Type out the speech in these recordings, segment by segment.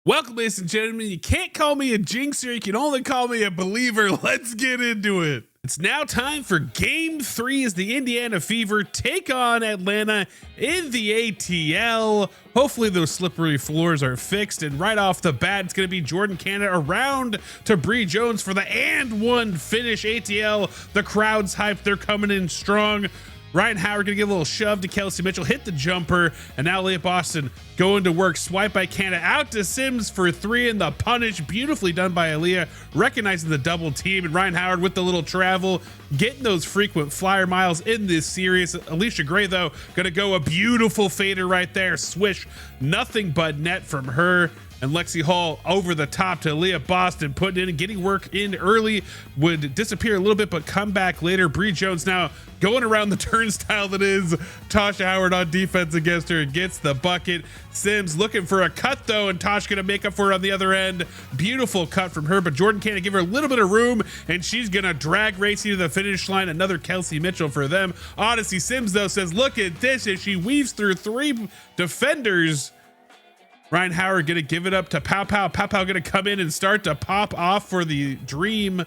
Welcome, ladies and gentlemen. You can't call me a jinxer, you can only call me a believer. Let's get into it. It's now time for Game 3 as the Indiana Fever take on Atlanta in the ATL. Hopefully those slippery floors are fixed, and right off the bat, it's going to be Jordan Canada around to Bree Jones for the and one finish. ATL, the crowd's hyped, they're coming in strong. Ryan Howard gonna give a little shove to Kelsey Mitchell, hit the jumper, and now Leah Boston going to work. Swipe by Canada, out to Sims for three, and the punish, beautifully done by Aaliyah, recognizing the double team, and Ryan Howard with the little travel, getting those frequent flyer miles in this series. Alicia Gray, though, gonna go a beautiful fader right there, swish, nothing but net from her. And Lexi Hall over the top to Leah Boston, putting in and getting work in early, would disappear a little bit, but come back later. Bree Jones now going around the turnstile that is Tasha Howard on defense against her, gets the bucket. Sims looking for a cut though, and Tosh gonna make up for it on the other end. Beautiful cut from her, but Jordan can't give her a little bit of room, and she's gonna drag Racy to the finish line. Another Kelsey Mitchell for them. Odyssey Sims though says, look at this, as she weaves through three defenders. Ryan Howard gonna give it up to Pow Pow. Pow Pow gonna come in and start to pop off for the dream.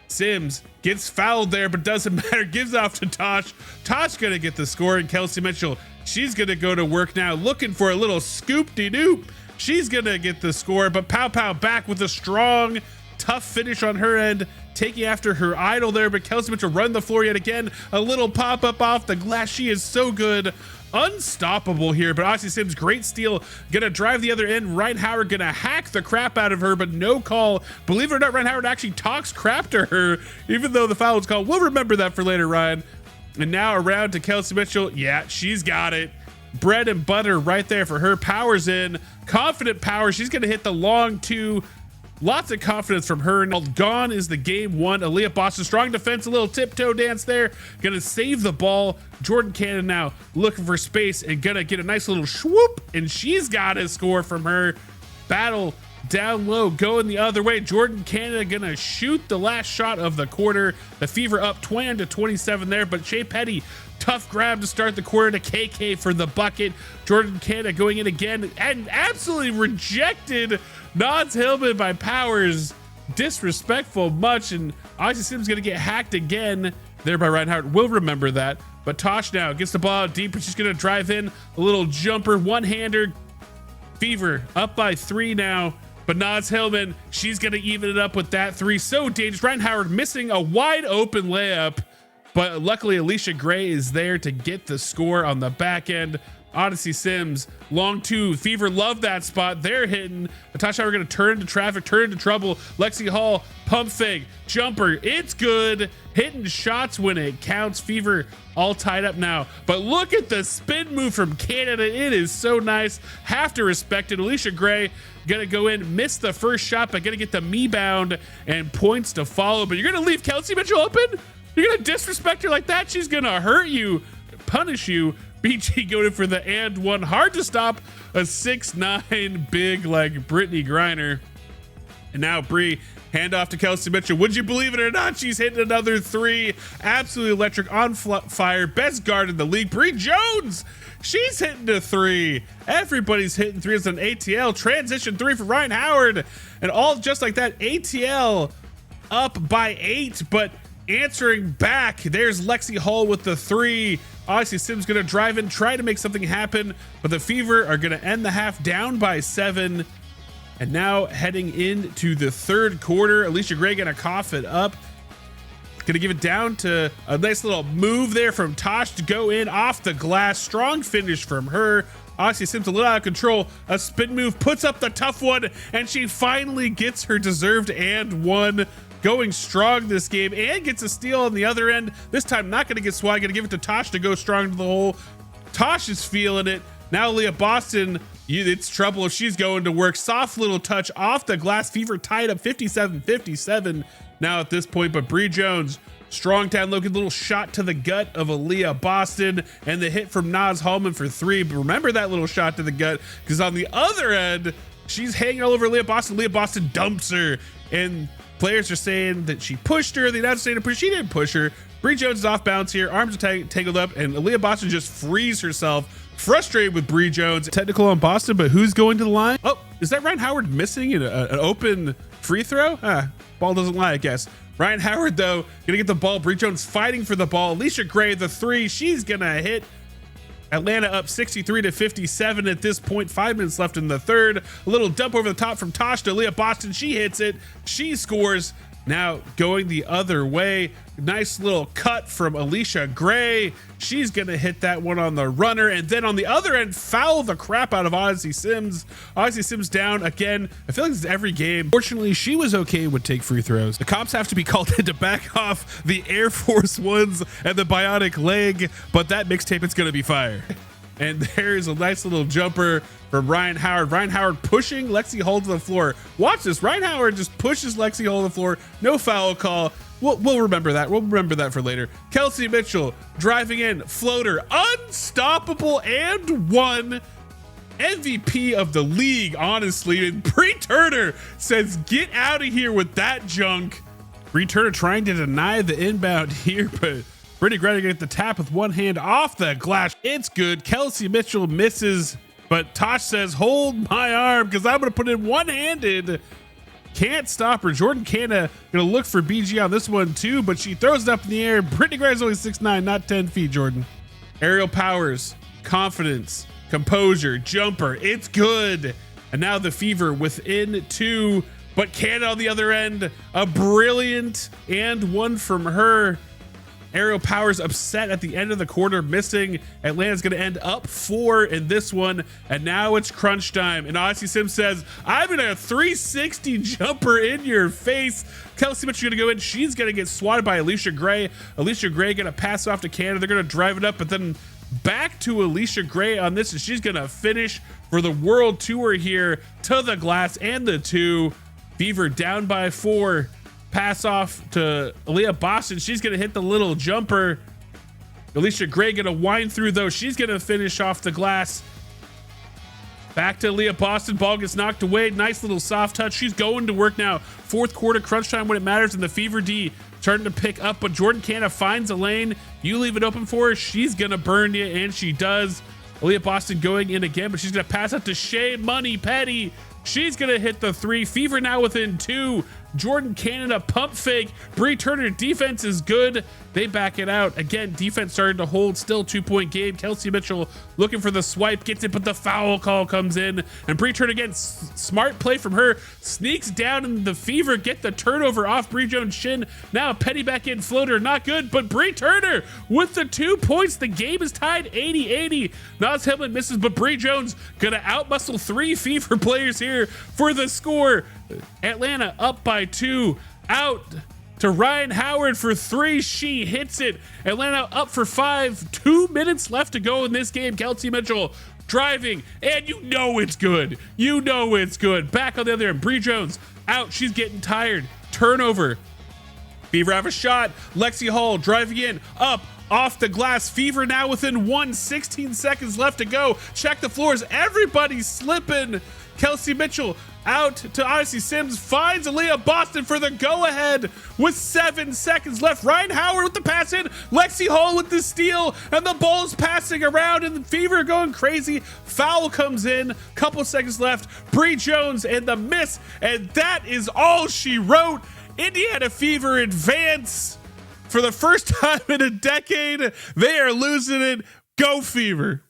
Sims gets fouled there, but doesn't matter. Gives off to Tosh. Tosh gonna get the score, and Kelsey Mitchell, she's gonna go to work now, looking for a little scoop-de-doop. She's gonna get the score, but Pow Pow back with a strong, tough finish on her end, taking after her idol there, but Kelsey Mitchell run the floor yet again. A little pop-up off the glass. She is so good. Unstoppable here, but Oxy Sims, great steal, gonna drive the other end. Ryan Howard gonna hack the crap out of her, but no call. Believe it or not, Ryan Howard actually talks crap to her, even though the foul was called. We'll remember that for later, Ryan. And now around to Kelsey Mitchell. Yeah, she's got it. Bread and butter right there for her. Powers in, confident power. She's gonna hit the long two. Lots of confidence from her. Now gone is the game one. Aaliyah Boston, strong defense, a little tiptoe dance there. Gonna save the ball. Jordan Canada now looking for space and gonna get a nice little swoop, and she's got a score from her. Battle down low, going the other way. Jordan Canada gonna shoot the last shot of the quarter. The Fever up 20-27 there, but Shea Petty, tough grab to start the quarter to KK for the bucket. Jordan Canada going in again and absolutely rejected. Nods Hillman by Powers. Disrespectful much, and Oxy Sims gonna get hacked again there by Ryan Howard. We'll remember that. But Tosh now gets the ball out deep, but she's gonna drive in a little jumper, one-hander. Fever up by three now, but Nods Hillman, she's gonna even it up with that three. So dangerous. Ryan Howard missing a wide open layup, but luckily Alicia Gray is there to get the score on the back end. Odyssey Sims, long two. Fever love that spot. They're hitting. Natasha, we're going to turn into traffic, turn into trouble. Lexi Hall, pump fake, jumper. It's good. Hitting shots when it counts. Fever all tied up now. But look at the spin move from Canada. It is so nice. Have to respect it. Alicia Gray going to go in, miss the first shot, but going to get the me-bound and points to follow. But you're going to leave Kelsey Mitchell open? You're going to disrespect her like that? She's going to hurt you, punish you. BG going in for the and one. Hard to stop a 6'9" big like Brittany Griner. And now Bree, hand off to Kelsey Mitchell. Would you believe it or not? She's hitting another three. Absolutely electric, on fire. Best guard in the league. Bree Jones, she's hitting a three. Everybody's hitting threes on ATL. Transition three for Ryan Howard. And all just like that, ATL up by 8, but answering back. There's Lexi Hall with the three. Odyssey Sims gonna drive in, try to make something happen, but the Fever are gonna end the half down by 7. And now heading into the third quarter, Alicia Gray gonna cough it up. Gonna give it down to a nice little move there from Tosh to go in off the glass. Strong finish from her. Odyssey Sims a little out of control. A spin move, puts up the tough one, and she finally gets her deserved and one. Going strong this game, and gets a steal on the other end. This time not going to get swag. Going to give it to Tosh to go strong to the hole. Tosh is feeling it. Now Leah Boston, it's trouble if she's going to work. Soft little touch off the glass. Fever tied up 57-57 now at this point. But Bree Jones, strong down low, little shot to the gut of Aaliyah Boston, and the hit from Naz Hallman for three. But remember that little shot to the gut, because on the other end, she's hanging all over Leah Boston. Leah Boston dumps her, and players are saying that she pushed her. The announcer saying to push. She didn't push her. Bree Jones is off bounds here. Arms are tangled up, and Aaliyah Boston just frees herself frustrated with Bree Jones. Technical on Boston, but who's going to the line? Oh, is that Ryan Howard missing an open free throw? Ball doesn't lie, I guess. Ryan Howard, though, gonna get the ball. Bree Jones fighting for the ball. Alicia Gray, the three, she's gonna hit. Atlanta up 63-57 at this point. 5 minutes left in the third. A little dump over the top from Tosh to Leah Boston. She hits it. She scores. Now going the other way. Nice little cut from Alicia Gray. She's going to hit that one on the runner. And then on the other end, foul the crap out of Odyssey Sims. Odyssey Sims down again. I feel like this is every game. Fortunately, she was okay with take free throws. The cops have to be called in to back off the Air Force Ones and the bionic leg. But that mixtape is going to be fire. And there's a nice little jumper from Ryan Howard. Ryan Howard pushing Lexi Hull to the floor. Watch this. Ryan Howard just pushes Lexi Hull to the floor. No foul call. We'll remember that. We'll remember that for later. Kelsey Mitchell driving in. Floater. Unstoppable and one. MVP of the league, honestly. And Bree Turner says, get out of here with that junk. Bree Turner trying to deny the inbound here, but Brittany Grenier get the tap with one hand off the glass. It's good. Kelsey Mitchell misses, but Tosh says, hold my arm because I'm going to put it one-handed. Can't stop her. Jordan Canna going to look for BG on this one too, but she throws it up in the air. Brittany Grenier is only 6'9", not 10 feet, Jordan. Aerial powers, confidence, composure, jumper. It's good. And now the Fever within two, but Canna on the other end, a brilliant and one from her. Aerial powers upset at the end of the quarter, missing. Atlanta's going to end up 4 in this one, and now it's crunch time. And Odyssey Sim says, I'm in a 360 jumper in your face. Kelsey Mitchell going to go in. She's going to get swatted by Alicia Gray. Alicia Gray going to pass off to Canada. They're going to drive it up, but then back to Alicia Gray on this, and she's going to finish for the World Tour here to the glass and the 2. Fever down by 4. Pass off to Aaliyah Boston. She's going to hit the little jumper. Alicia Gray going to wind through, though. She's going to finish off the glass. Back to Aaliyah Boston. Ball gets knocked away. Nice little soft touch. She's going to work now. Fourth quarter crunch time when it matters, and the Fever D starting to pick up, but Jordan Canna finds a lane. You leave it open for her. She's going to burn you, and she does. Aaliyah Boston going in again, but she's going to pass out to Shea Money Petty. She's going to hit the 3. Fever now within 2. Jordan Canada pump fake. Bree Turner defense is good. They back it out. Again, defense started to hold. Still 2-point game. Kelsey Mitchell looking for the swipe. Gets it, but the foul call comes in. And Bree Turner again, smart play from her. Sneaks down, and the Fever get the turnover off Bree Jones' shin. Now Petty back in floater. Not good, but Bree Turner with the 2 points. The game is tied 80-80. Nas Hemlin misses, but Bree Jones gonna outmuscle 3 Fever players here for the score. Atlanta up by 2. Out to Ryan Howard for 3. She hits it. Atlanta up for 5. 2 minutes left to go in this game. Kelsey Mitchell driving, and you know it's good. You know it's good. Back on the other end. Bree Jones out. She's getting tired. Turnover. Fever have a shot. Lexi Hull driving in. Up. Off the glass. Fever now within 1. 16 seconds left to go. Check the floors. Everybody's slipping. Kelsey Mitchell out to Odyssey Sims, finds Aaliyah Boston for the go-ahead with 7 seconds left. Ryan Howard with the pass in, Lexi Hull with the steal, and the ball's passing around, and the Fever going crazy. Foul comes in, couple seconds left. Bree Jones and the miss, and that is all she wrote. Indiana Fever advance for the first time in a decade. They are losing it. Go Fever.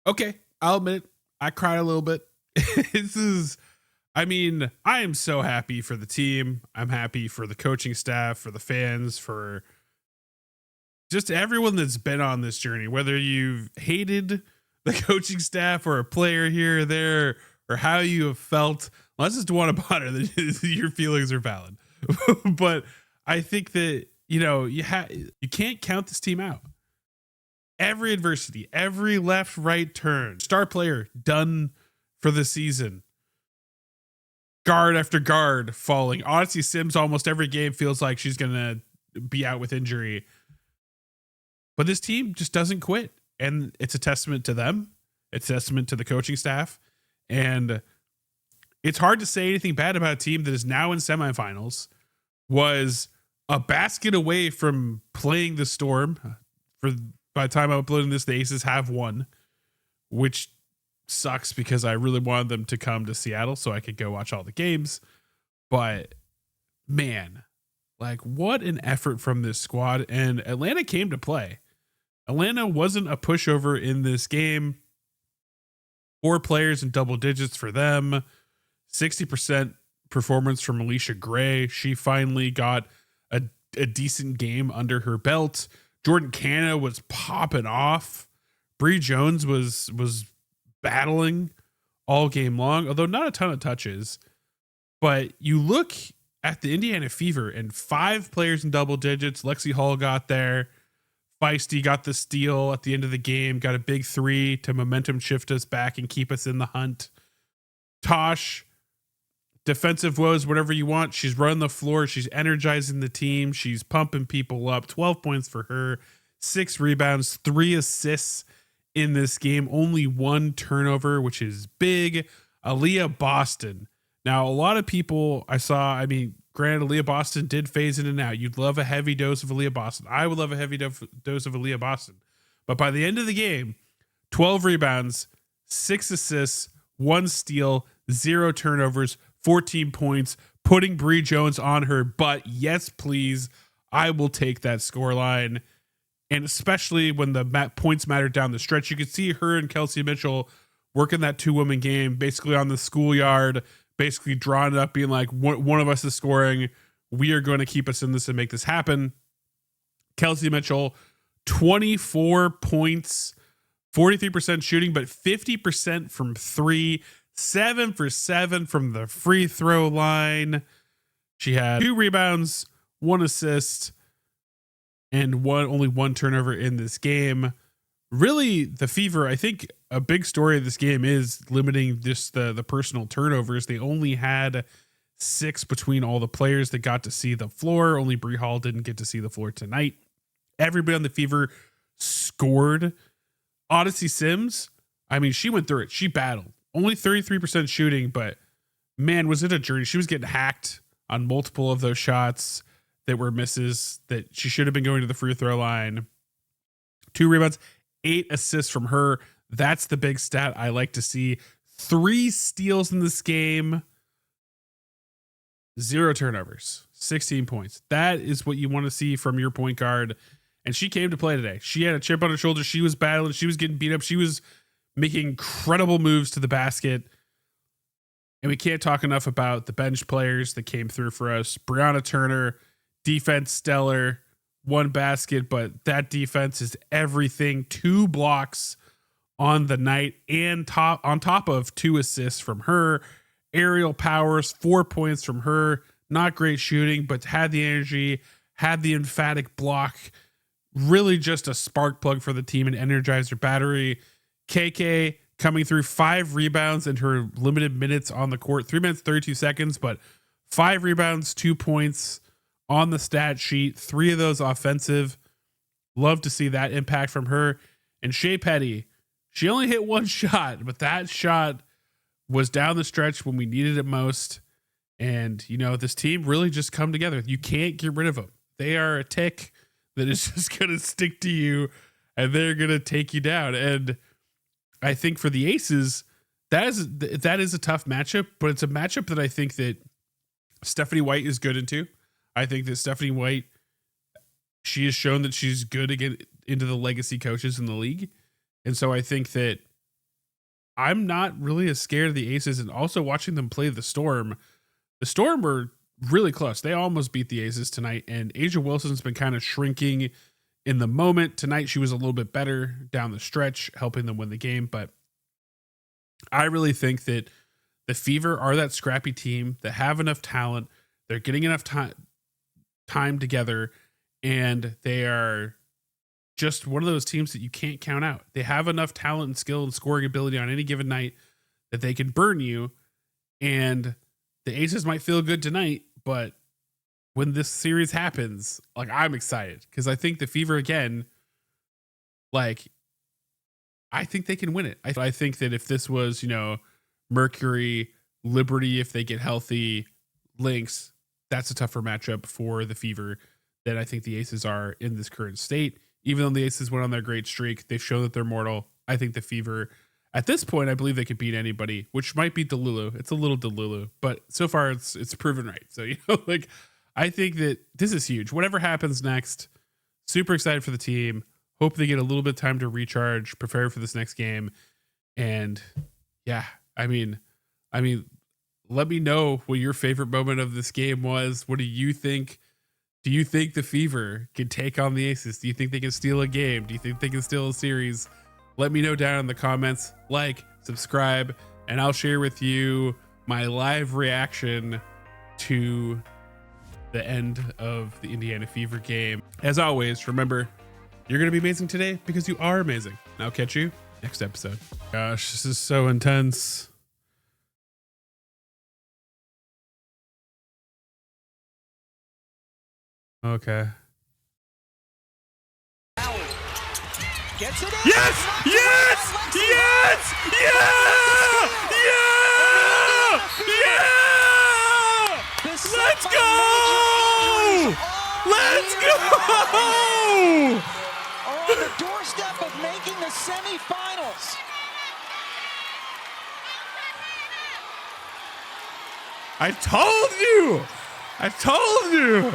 Okay, I'll admit it. I cried a little bit. I am so happy for the team. I'm happy for the coaching staff, for the fans, for just everyone that's been on this journey, whether you've hated the coaching staff or a player here or there, or how you have felt. Well, that's just one about it. Your feelings are valid. But I think that, you can't count this team out. Every adversity, every left, right turn, star player done for the season. Guard after guard falling. Odyssey Sims almost every game feels like she's going to be out with injury. But this team just doesn't quit. And it's a testament to them. It's a testament to the coaching staff. And it's hard to say anything bad about a team that is now in semifinals, was a basket away from playing the Storm. By the time I'm uploading this, the Aces have won, which sucks because I really wanted them to come to Seattle so I could go watch all the games. But man, like, what an effort from this squad. And Atlanta came to play. Atlanta wasn't a pushover in this game. 4 players in double digits for them. 60% performance from Alicia Gray. She finally got a decent game under her belt. Jordan Canna was popping off. Bree Jones was battling all game long, although not a ton of touches. But you look at the Indiana Fever and 5 players in double digits. Lexi Hall got there. Feisty got the steal at the end of the game, got a big 3 to momentum shift us back and keep us in the hunt. Tosh, defensive woes, whatever you want. She's running the floor. She's energizing the team. She's pumping people up. 12 points for her, 6 rebounds, 3 assists in this game. Only 1 turnover, which is big. Aaliyah Boston. Now, a lot of people granted, Aaliyah Boston did phase in and out. You'd love a heavy dose of Aaliyah Boston. I would love a heavy dose of Aaliyah Boston. But by the end of the game, 12 rebounds, 6 assists, 1 steal, 0 turnovers, 14 points, putting Bree Jones on her butt. Yes, please. I will take that scoreline. And especially when the points matter down the stretch, you could see her and Kelsey Mitchell working that 2-woman game basically on the schoolyard, basically drawing it up, being like, one of us is scoring. We are going to keep us in this and make this happen. Kelsey Mitchell, 24 points, 43% shooting, but 50% from 3, 7 for 7 from the free throw line. She had 2 rebounds, 1 assist, and only 1 turnover in this game. Really, the Fever, I think a big story of this game is limiting just the personal turnovers. They only had 6 between all the players that got to see the floor. Only Bree Hall didn't get to see the floor tonight. Everybody on the Fever scored. Odyssey Sims, she went through it. She battled. Only 33% shooting, but man, was it a journey. She was getting hacked on multiple of those shots that were misses that she should have been going to the free throw line. 2 rebounds, 8 assists from her. That's the big stat I like to see. 3 steals in this game, 0 turnovers, 16 points. That is what you want to see from your point guard. And she came to play today. She had a chip on her shoulder. She was battling. She was getting beat up. She was making incredible moves to the basket. And we can't talk enough about the bench players that came through for us. Brianna Turner, defense stellar, 1 basket, but that defense is everything. 2 blocks on the night and on top of 2 assists from her. Aerial powers, 4 points from her. Not great shooting, but had the energy, had the emphatic block. Really just a spark plug for the team and energizer battery. KK coming through, 5 rebounds in her limited minutes on the court. 3 minutes, 32 seconds, but 5 rebounds, 2 points on the stat sheet. 3 of those offensive. Love to see that impact from her. And Shea Petty, she only hit 1 shot, but that shot was down the stretch when we needed it most. And, this team really just come together. You can't get rid of them. They are a tick that is just going to stick to you and they're going to take you down. And I think for the Aces, that is a tough matchup, but it's a matchup that I think that Stephanie White is good into. I think that Stephanie White, she has shown that she's good to get into the legacy coaches in the league. And so I think that I'm not really as scared of the Aces. And also watching them play the Storm were really close. They almost beat the Aces tonight. And Asia Wilson's been kind of shrinking in the moment. Tonight, she was a little bit better down the stretch, helping them win the game. But I really think that the Fever are that scrappy team that have enough talent. They're getting enough time together. and they are just one of those teams that you can't count out. They have enough talent and skill and scoring ability on any given night that they can burn you. And the Aces might feel good tonight, but when this series happens, like, I'm excited because I think the Fever again, like, I think they can win it. I think that if this was, Mercury, Liberty, if they get healthy, Lynx, that's a tougher matchup for the Fever than I think the Aces are in this current state. Even though the Aces went on their great streak, they've shown that they're mortal. I think the Fever, at this point, I believe they could beat anybody, which might be Delulu. It's a little Delulu, but so far it's proven right. So, like, I think that this is huge. Whatever happens next, super excited for the team. Hope they get a little bit of time to recharge, prepare for this next game. And yeah, I mean, let me know what your favorite moment of this game was. What do you think? Do you think the Fever can take on the Aces? Do you think they can steal a game? Do you think they can steal a series? Let me know down in the comments. Like, subscribe, and I'll share with you my live reaction to the end of the Indiana Fever game. As always, remember, you're going to be amazing today because you are amazing. And I'll catch you next episode. Gosh, this is so intense. Okay. Gets it in. Yes! Yes! Yes! Yeah! Yeah! Yeah! Let's go! Let's go! Are on the doorstep of making the semifinals. I told you! I told you!